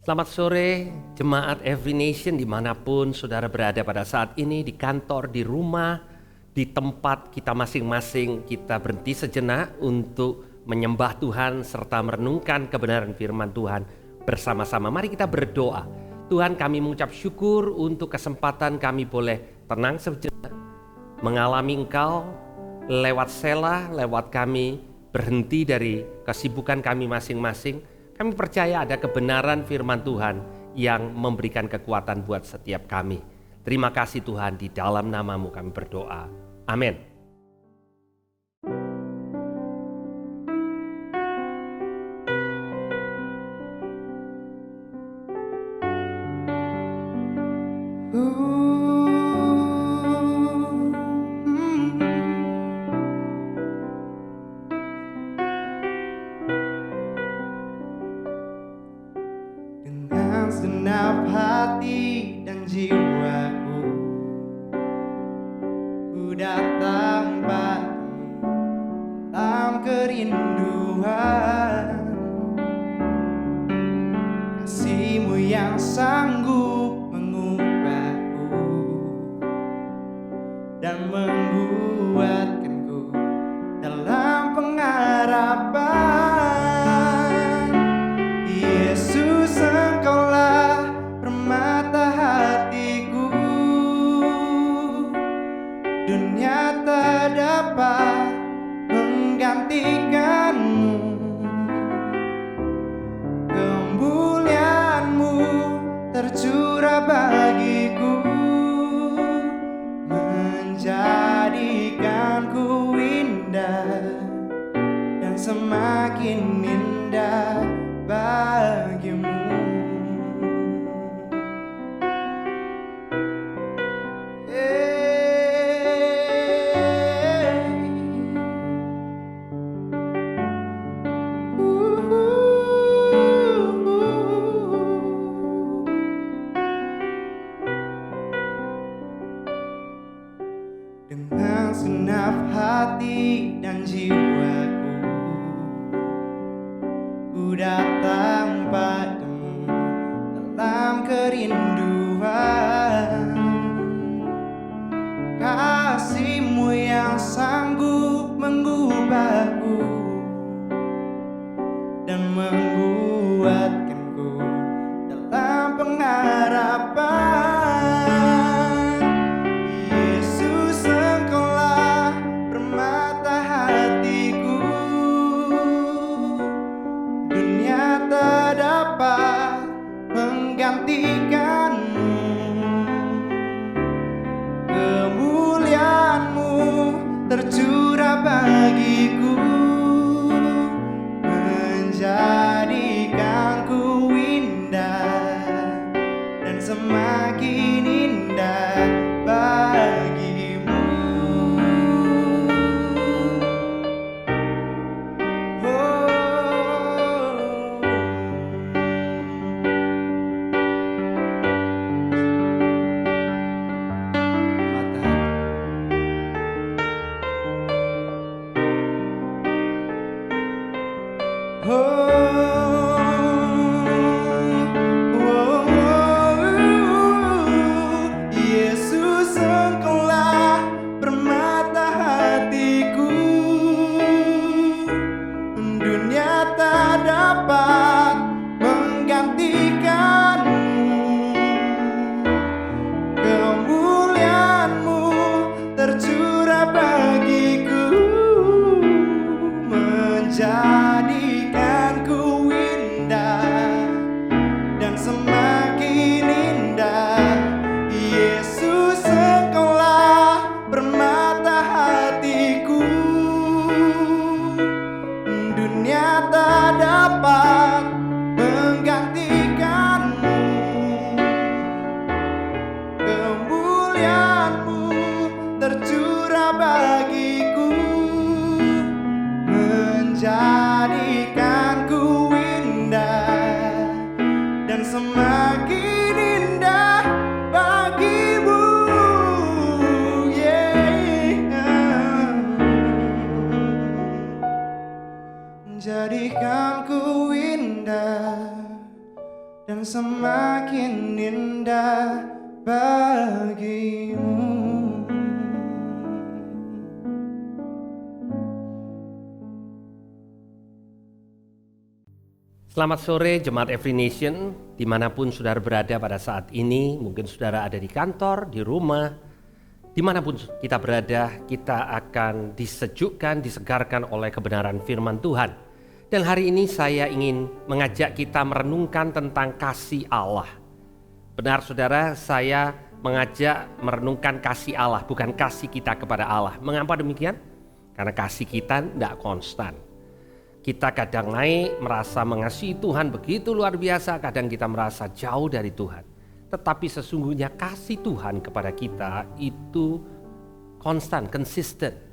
Selamat sore jemaat Every Nation dimanapun saudara berada pada saat ini, di kantor, di rumah, di tempat kita masing-masing. Kita berhenti sejenak untuk menyembah Tuhan serta merenungkan kebenaran firman Tuhan bersama-sama. Mari kita berdoa. Tuhan, kami mengucap syukur untuk kesempatan kami boleh tenang sejenak, mengalami Engkau lewat Selah, lewat kami berhenti dari kesibukan kami masing-masing. Kami percaya ada kebenaran firman Tuhan yang memberikan kekuatan buat setiap kami. Terima kasih Tuhan, di dalam nama-Mu kami berdoa. Amin. Segenap hati dan jiwaku, ku datang padamu dalam kerinduan. Kasih-Mu yang sanggup mengubahku dan menguatkanku dalam pengharapan. Yesus, Engkaulah permata hatiku, dunia tak dapat menggantikan-Mu. Kemuliaan-Mu tercurah bagiku, menjadikanku indah dan semakin indah bagimu. Dengan segenap hati dan jiwaku, ku datang padamu dalam kerinduan. Kasih-Mu yang sanggup mengubahku dan menguatkanku dalam pengharapan. Yesus, Engkaulah permata hatiku, dunia tak dapat menggantikan-Mu. Kemuliaan-Mu tercurah bagiku, menjadikanku indah dan semakin indah bagimu. Yesus, Engkaulah permata hatiku, dunia tak dapat menggantikan-Mu. Kemuliaan-Mu tercurah bagiku, menjadikanku indah dan semakin indah. Yesus, Engkaulah permata hatiku, dunia tak dapat menggantikan-Mu. Kemuliaan-Mu tercurah bagiku, menjadikanku indah dan semakin indah bagimu. Menjadikanku indah dan semakin indah bagimu. Selamat sore Jemaat Every Nation, dimanapun saudara berada pada saat ini. Mungkin saudara ada di kantor, di rumah, dimanapun kita berada, kita akan disejukkan, disegarkan oleh kebenaran firman Tuhan. Dan hari ini saya ingin mengajak kita merenungkan tentang kasih Allah. Benar saudara, saya mengajak merenungkan kasih Allah, bukan kasih kita kepada Allah. Mengapa demikian? Karena kasih kita tidak konstan. Kita kadang naik merasa mengasihi Tuhan begitu luar biasa, kadang kita merasa jauh dari Tuhan. Tetapi sesungguhnya kasih Tuhan kepada kita itu konstan, konsisten.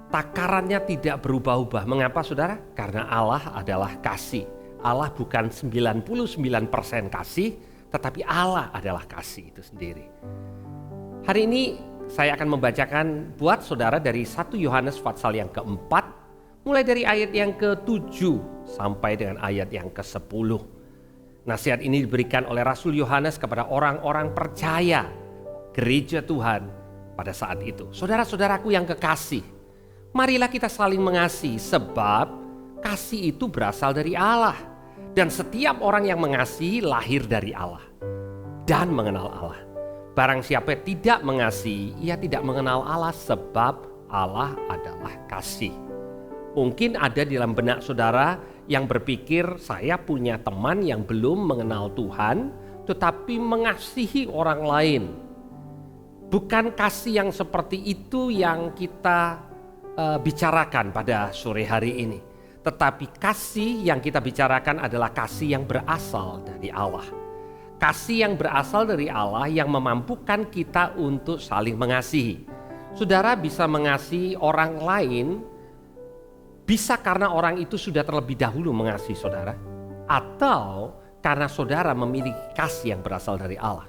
Takarannya tidak berubah-ubah. Mengapa saudara? Karena Allah adalah kasih. Allah bukan 99% kasih, tetapi Allah adalah kasih itu sendiri. Hari ini saya akan membacakan buat saudara dari 1 Yohanes pasal yang keempat, mulai dari ayat yang ke-7 sampai dengan ayat yang ke-10. Nasihat ini diberikan oleh Rasul Yohanes kepada orang-orang percaya gereja Tuhan pada saat itu. Saudara-saudaraku yang kekasih, marilah kita saling mengasihi sebab kasih itu berasal dari Allah. Dan setiap orang yang mengasihi lahir dari Allah dan mengenal Allah. Barang siapa tidak mengasihi, ia tidak mengenal Allah sebab Allah adalah kasih. Mungkin ada di dalam benak saudara yang berpikir, saya punya teman yang belum mengenal Tuhan tetapi mengasihi orang lain. Bukan kasih yang seperti itu yang kita bicarakan pada sore hari ini. Tetapi kasih yang kita bicarakan adalah kasih yang berasal dari Allah. Kasih yang berasal dari Allah yang memampukan kita untuk saling mengasihi. Saudara bisa mengasihi orang lain bisa karena orang itu sudah terlebih dahulu mengasihi saudara, atau karena saudara memiliki kasih yang berasal dari Allah.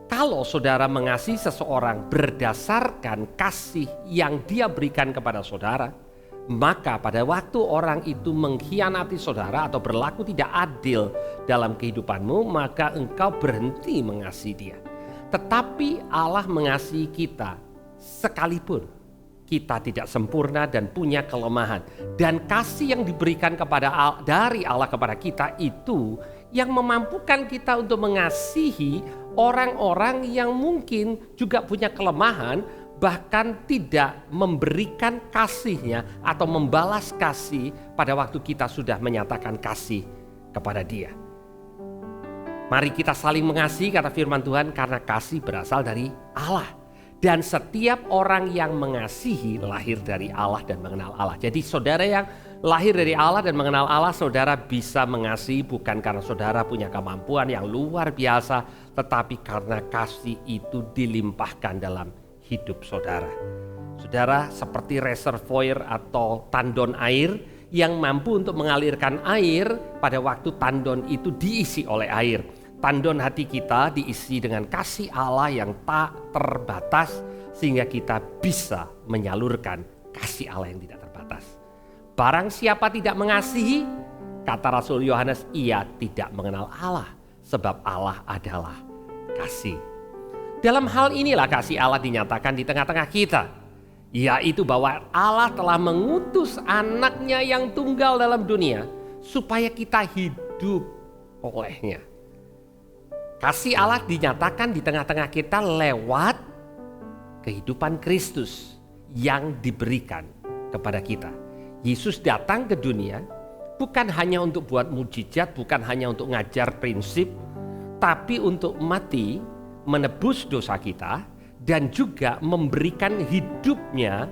Kalau saudara mengasihi seseorang berdasarkan kasih yang dia berikan kepada saudara, maka pada waktu orang itu mengkhianati saudara atau berlaku tidak adil dalam kehidupanmu, maka engkau berhenti mengasihi dia. Tetapi Allah mengasihi kita sekalipun kita tidak sempurna dan punya kelemahan. Dan kasih yang diberikan dari Allah kepada kita itu yang memampukan kita untuk mengasihi orang-orang yang mungkin juga punya kelemahan, bahkan tidak memberikan kasihnya atau membalas kasih pada waktu kita sudah menyatakan kasih kepada dia. Mari kita saling mengasihi, kata firman Tuhan, karena kasih berasal dari Allah. Dan setiap orang yang mengasihi lahir dari Allah dan mengenal Allah. Jadi saudara yang lahir dari Allah dan mengenal Allah, saudara bisa mengasihi bukan karena saudara punya kemampuan yang luar biasa, tetapi karena kasih itu dilimpahkan dalam hidup saudara. Saudara seperti reservoir atau tandon air yang mampu untuk mengalirkan air pada waktu tandon itu diisi oleh air. Tandon hati kita diisi dengan kasih Allah yang tak terbatas sehingga kita bisa menyalurkan kasih Allah yang tidak terbatas. Barang siapa tidak mengasihi, kata Rasul Yohanes, ia tidak mengenal Allah sebab Allah adalah kasih. Dalam hal inilah kasih Allah dinyatakan di tengah-tengah kita, yaitu bahwa Allah telah mengutus anaknya yang tunggal dalam dunia supaya kita hidup olehnya. Kasih Allah dinyatakan di tengah-tengah kita lewat kehidupan Kristus yang diberikan kepada kita. Yesus datang ke dunia bukan hanya untuk buat mujizat, bukan hanya untuk ngajar prinsip, tapi untuk mati, menebus dosa kita, dan juga memberikan hidupnya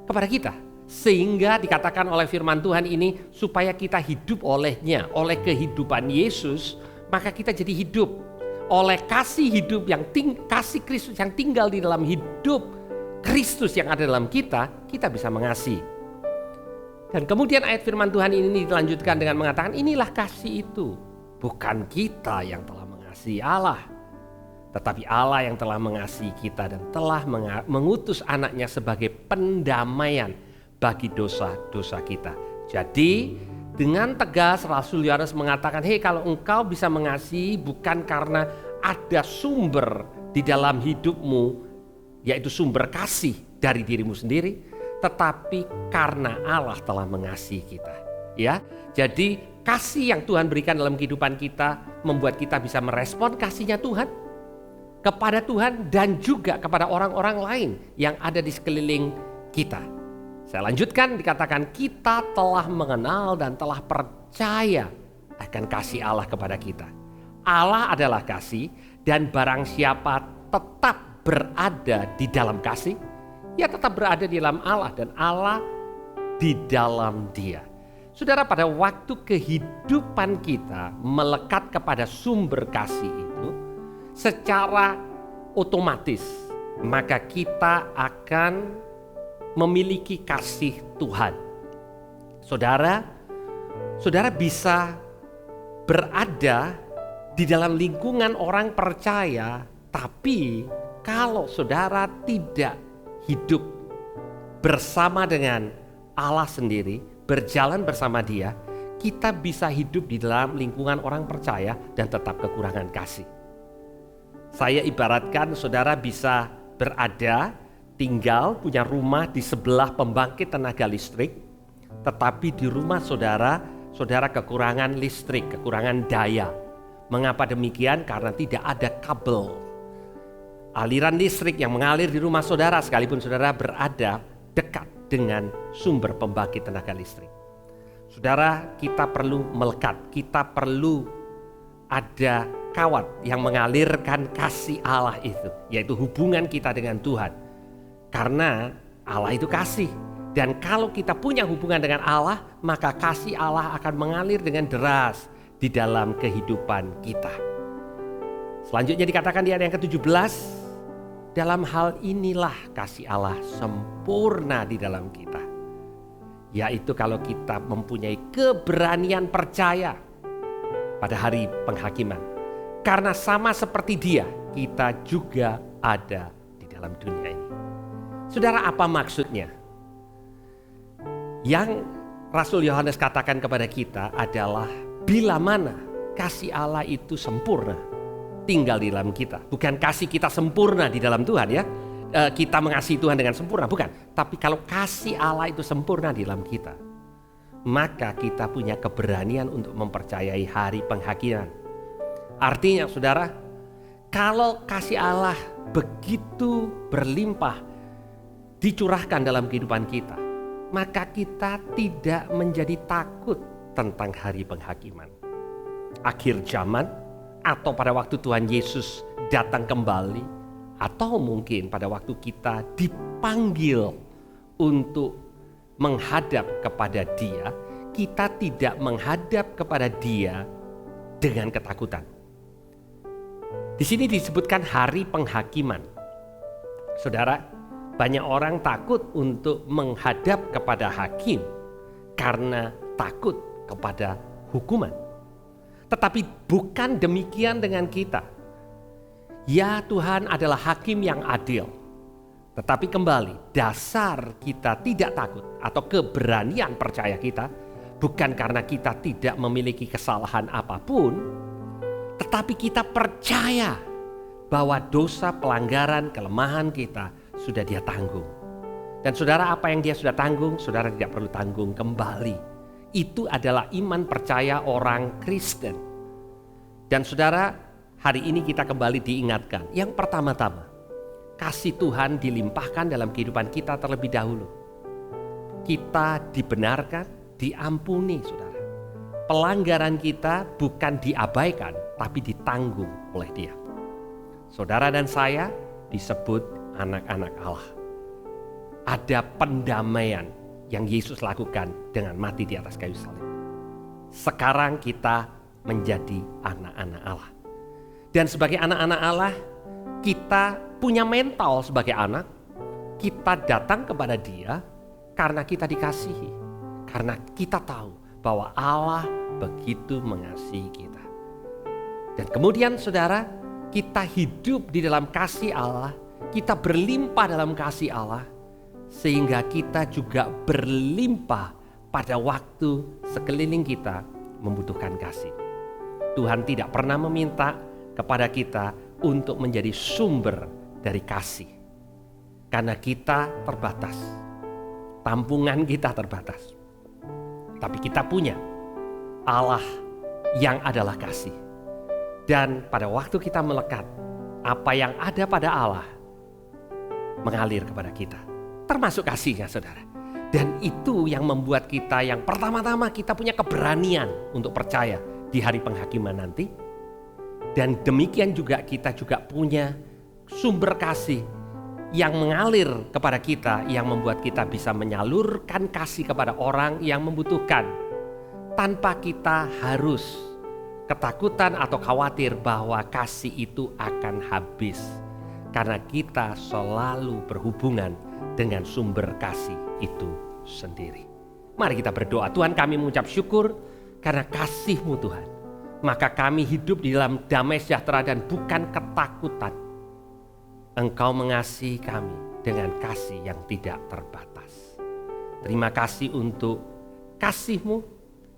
kepada kita. Sehingga dikatakan oleh firman Tuhan ini, supaya kita hidup olehnya, oleh kehidupan Yesus, maka kita jadi hidup. Oleh kasih hidup kasih Kristus yang tinggal di dalam hidup Kristus yang ada dalam kita, kita bisa mengasihi. Dan kemudian ayat firman Tuhan ini dilanjutkan dengan mengatakan, inilah kasih itu. Bukan kita yang telah mengasihi Allah, tetapi Allah yang telah mengasihi kita dan telah mengutus anaknya sebagai pendamaian bagi dosa-dosa kita. Jadi Dengan tegas Rasul Yohanes mengatakan, hei, kalau engkau bisa mengasihi bukan karena ada sumber di dalam hidupmu, yaitu sumber kasih dari dirimu sendiri, tetapi karena Allah telah mengasihi kita. Ya, jadi kasih yang Tuhan berikan dalam kehidupan kita membuat kita bisa merespon kasihnya Tuhan kepada Tuhan dan juga kepada orang-orang lain yang ada di sekeliling kita. Saya lanjutkan, dikatakan kita telah mengenal dan telah percaya akan kasih Allah kepada kita. Allah adalah kasih, dan barang siapa tetap berada di dalam kasih, ia tetap berada di dalam Allah dan Allah di dalam dia. Saudara, pada waktu kehidupan kita melekat kepada sumber kasih itu, secara otomatis maka kita akan memiliki kasih Tuhan. Saudara bisa berada di dalam lingkungan orang percaya, tapi kalau saudara tidak hidup bersama dengan Allah sendiri, berjalan bersama Dia, kita bisa hidup di dalam lingkungan orang percaya dan tetap kekurangan kasih. Saya ibaratkan saudara bisa berada, tinggal, punya rumah di sebelah pembangkit tenaga listrik, tetapi di rumah saudara kekurangan listrik, kekurangan daya. Mengapa demikian? Karena tidak ada kabel aliran listrik yang mengalir di rumah saudara, sekalipun saudara berada dekat dengan sumber pembangkit tenaga listrik. Saudara, kita perlu melekat, kita perlu ada kawat yang mengalirkan kasih Allah itu, yaitu hubungan kita dengan Tuhan. Karena Allah itu kasih, dan kalau kita punya hubungan dengan Allah, maka kasih Allah akan mengalir dengan deras di dalam kehidupan kita. Selanjutnya dikatakan di ayat yang ke-17, dalam hal inilah kasih Allah sempurna di dalam kita, yaitu kalau kita mempunyai keberanian percaya pada hari penghakiman. Karena sama seperti Dia, kita juga ada di dalam dunia ini. Saudara, apa maksudnya? Yang Rasul Yohanes katakan kepada kita adalah bila mana kasih Allah itu sempurna tinggal di dalam kita. Bukan kasih kita sempurna di dalam Tuhan ya. Kita mengasihi Tuhan dengan sempurna, bukan. Tapi kalau kasih Allah itu sempurna di dalam kita, maka kita punya keberanian untuk mempercayai hari penghakiman. Artinya saudara, kalau kasih Allah begitu berlimpah dicurahkan dalam kehidupan kita, maka kita tidak menjadi takut tentang hari penghakiman, akhir zaman, atau pada waktu Tuhan Yesus datang kembali, atau mungkin pada waktu kita dipanggil untuk menghadap kepada Dia, kita tidak menghadap kepada Dia dengan ketakutan. Di sini disebutkan hari penghakiman. Saudara, banyak orang takut untuk menghadap kepada hakim karena takut kepada hukuman. Tetapi bukan demikian dengan kita. Ya, Tuhan adalah hakim yang adil. Tetapi kembali, dasar kita tidak takut atau keberanian percaya kita bukan karena kita tidak memiliki kesalahan apapun, tetapi kita percaya bahwa dosa, pelanggaran, kelemahan kita sudah Dia tanggung. Dan saudara, apa yang Dia sudah tanggung, saudara tidak perlu tanggung kembali. Itu adalah iman percaya orang Kristen. Dan saudara, hari ini kita kembali diingatkan. Yang pertama-tama, kasih Tuhan dilimpahkan dalam kehidupan kita terlebih dahulu. Kita dibenarkan, diampuni saudara. Pelanggaran kita bukan diabaikan, tapi ditanggung oleh Dia. Saudara dan saya disebut anak-anak Allah. Ada pendamaian yang Yesus lakukan dengan mati di atas kayu salib. Sekarang kita menjadi anak-anak Allah. Dan sebagai anak-anak Allah, kita punya mental sebagai anak. Kita datang kepada Dia karena kita dikasihi. Karena kita tahu bahwa Allah begitu mengasihi kita. Dan kemudian saudara, kita hidup di dalam kasih Allah. Kita berlimpah dalam kasih Allah, sehingga kita juga berlimpah pada waktu sekeliling kita membutuhkan kasih. Tuhan tidak pernah meminta kepada kita untuk menjadi sumber dari kasih. Karena kita terbatas. Tampungan kita terbatas. Tapi kita punya Allah yang adalah kasih. Dan pada waktu kita melekat, apa yang ada pada Allah mengalir kepada kita. Termasuk kasihnya, saudara. Dan itu yang membuat kita yang pertama-tama kita punya keberanian untuk percaya di hari penghakiman nanti. Dan demikian juga kita juga punya sumber kasih yang mengalir kepada kita, yang membuat kita bisa menyalurkan kasih kepada orang yang membutuhkan. Tanpa kita harus ketakutan atau khawatir bahwa kasih itu akan habis. Karena kita selalu berhubungan dengan sumber kasih itu sendiri. Mari kita berdoa. Tuhan, kami mengucap syukur karena kasih-Mu Tuhan. Maka kami hidup di dalam damai sejahtera dan bukan ketakutan. Engkau mengasihi kami dengan kasih yang tidak terbatas. Terima kasih untuk kasih-Mu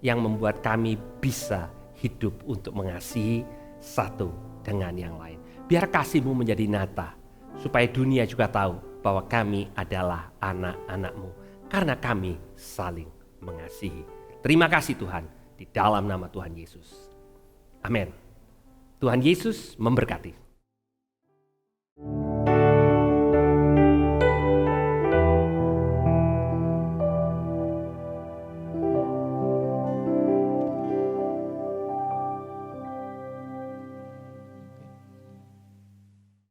yang membuat kami bisa hidup untuk mengasihi satu dengan yang lain. Biar kasih-Mu menjadi nyata, supaya dunia juga tahu bahwa kami adalah anak-anak-Mu. Karena kami saling mengasihi. Terima kasih Tuhan, di dalam nama Tuhan Yesus. Amin. Tuhan Yesus memberkati.